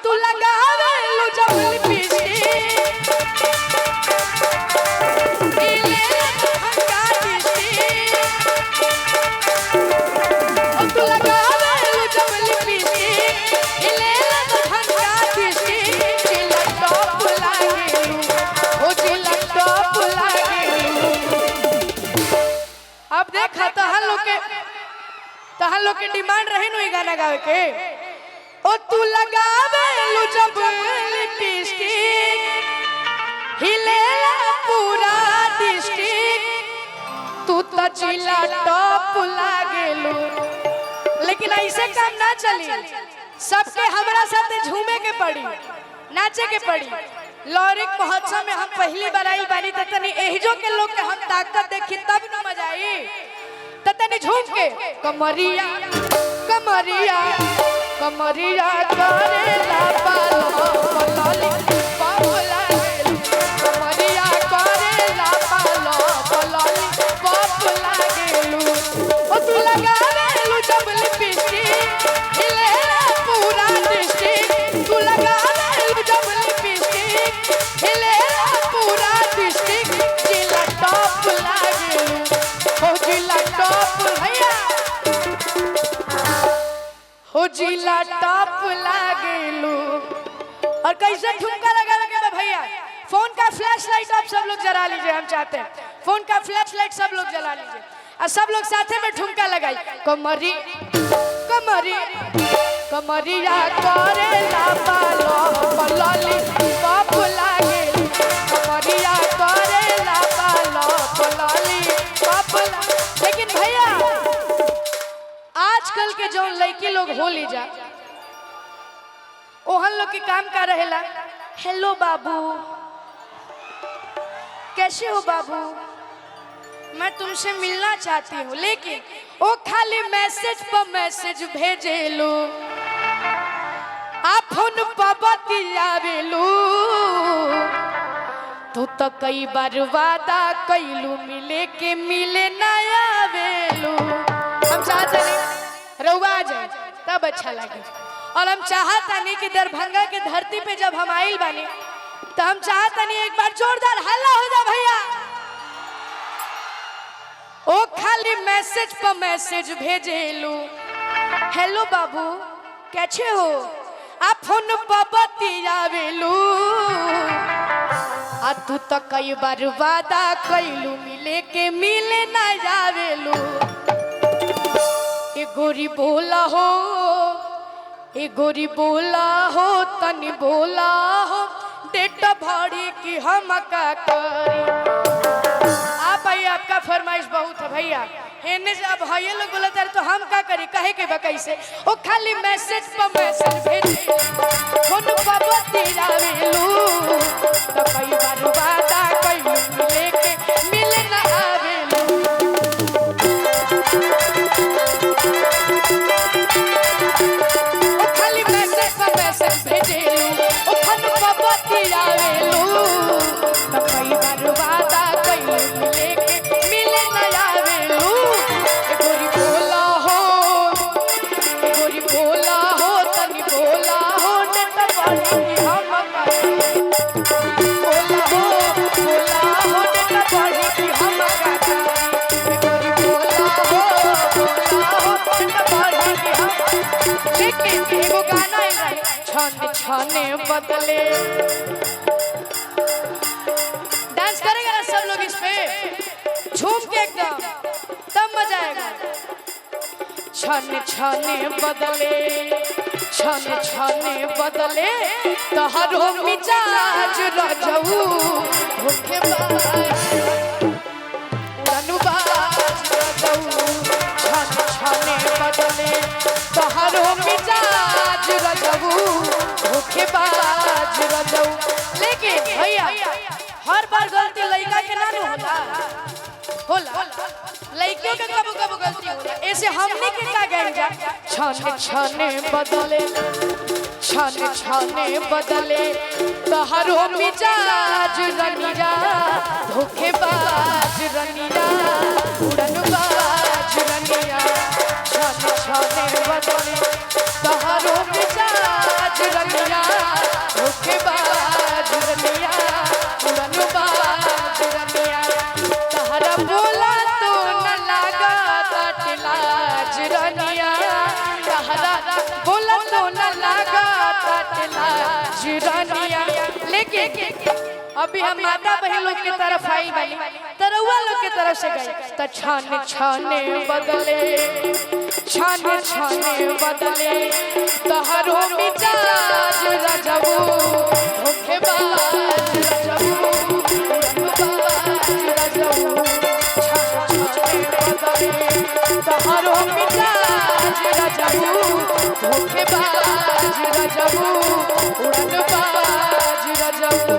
तू लगावे लो जब लिपस्टिक अब देखा तहन लोग के डिमांड रहे नु गाना गावे के ओ तू लगावे लो जब लिपस्टिक हिलेला पूरा डिस्ट्रिक्ट तू तो चिल्ला टॉप लागेलू। लेकिन ऐसे काम ना चली, सबके हमरा साथे झूमे के पड़ी, नाचे के पड़ी। लॉरिक महोत्सव में हम पहली बार आई बानी त तनी एहिजो के लोग के हम ताकत देखी तब न मजा आई। त तनी झूम के कमरिया कमरिया कमरिया करे ला पालो पलाली पावला कमरिया करे ला पालो पलाली पावला गेलू। ओ तू लगावेलू जब लिपस्टिक हिलेला पूरा डिस्ट्रिक्ट तू लगावेलू जब लिपस्टिक हिलेला पूरा डिस्ट्रिक्ट जिला टॉप लागेलू। हो जिला टॉप भैया हो जिला टॉप लागेलू। और कैसे ठुमका लगा लगा भैया। फोन का फ्लैश लाइट आप सब लोग जला लीजिए, हम चाहते हैं फोन का फ्लैश लाइट सब लोग जला लीजिए और सब लोग साथे में ठुमका लगाई। कमरी कमरी कमरिया करे ला पालो पलाली पाप लागे कमरिया करे ला पालो पलाली पाप। लेकिन भैया आजकल के जो लड़की लोग हो लीजा ओहन लोग के काम का रहेला, हेलो बाबू कैसे हो बाबू, मैं तुमसे मिलना चाहती हूँ। लेकिन वो खाली मैसेज पर मैसेज भेजे लो, आप फोन पर बतियावेलू। तू तो कई बार वादा कैलू मिले के मिले ना आवेलू। हम चाहते नहीं रउआ जाए तब अच्छा लगे। और हम चाहता नहीं कि दरभंगा के धरती पे जब हम आइल बानी तो हम चाहता नहीं एक बार जोरदार हल्ला हो जा भैया। ओ खाली मैसेज पर मैसेज भेजेलू, हेलो बाबू कैसे हो, आप फोन पर बतियावेलू। आ तू तो कई बार वादा कैलू मिले के मिले ना जावेलू। ए गोरी बोला हो, ए गोरी बोला हो, तनी बोला हो, डेट भरी की हम का करी। आप भाई आपका फरमाइश बहुत है भैया, इन्हें से अब भाई लोग बोलते हैं तो हम का करी, कहे के बकई से ओ खाली मैसेज पर मैसेज भेजे फोन पर बतियावेलू। तो कई बार वादा कैलू मिले के मिले ना आवेलू। ओ खाली मैसेज पर मैसेज भेजेलू ओ फोन पर बतियावेलू। तो कई बार वादा कैलू मिले के मिले ना आवेलू। ए गोरी बोला हो, ए गोरी बोला हो, तनी बोला हो, डेट बढ़ी हम बोला हो, बोला हो, डेट बढ़ी की हम का। ए गोरी बोला हो, बोला हो, डेट बढ़ी की हम। लेकिन एगो गाना है छन छने बदले, डांस करेगा ना सब लोग इस पे झूम के एकदम, तब मजा आएगा। छन छने बदले छन छने बदले तोहरो मिजाज रजऊ भूखे उड़नबाज रजऊ। छन छने बदले तोहरो मिजाज रजऊ भूखे बाज रजऊ। लेकिन भैया हर बार गलती लड़का के ना होला, लड़कियों के कबो कबो गलती होला। ऐसे हमने के का गए जा छन छने बदले छन छने बदले तोहरो मिजाज रनिया धोखेबाज रनिया उड़नबाज रनिया। छन छने बदले तोहरो मिजाज रनिया धोखेबाज रनिया उड़नबाज रनिया तहरा बोला तो न लागा लाज रनिया तहरा बोला तो न लागा लाज रनिया। लेकिन अभी हम माता बहन लोग के तरफ आई बनी तरौआ लोग के तरफ से गए तो छाने छाने बदले छाने छाने बदले तहरो मिजाज रजबू धोखेबाज रजबू उड़नबाज रजबू छाने बदले तहरो मिजाज रजबू धोखेबाज रजबू उड़नबाज रजबू।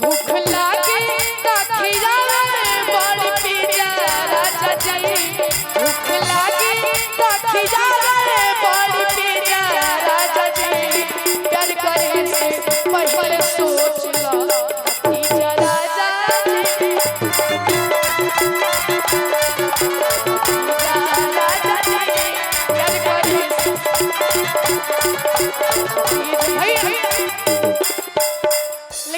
भूख लागे ता खियावे बड़ पियारा जजई भूख लागे ता खियावे बड़ पियारा जजई प्यार करे से पहले सोच लो जरा जजई प्यार करे से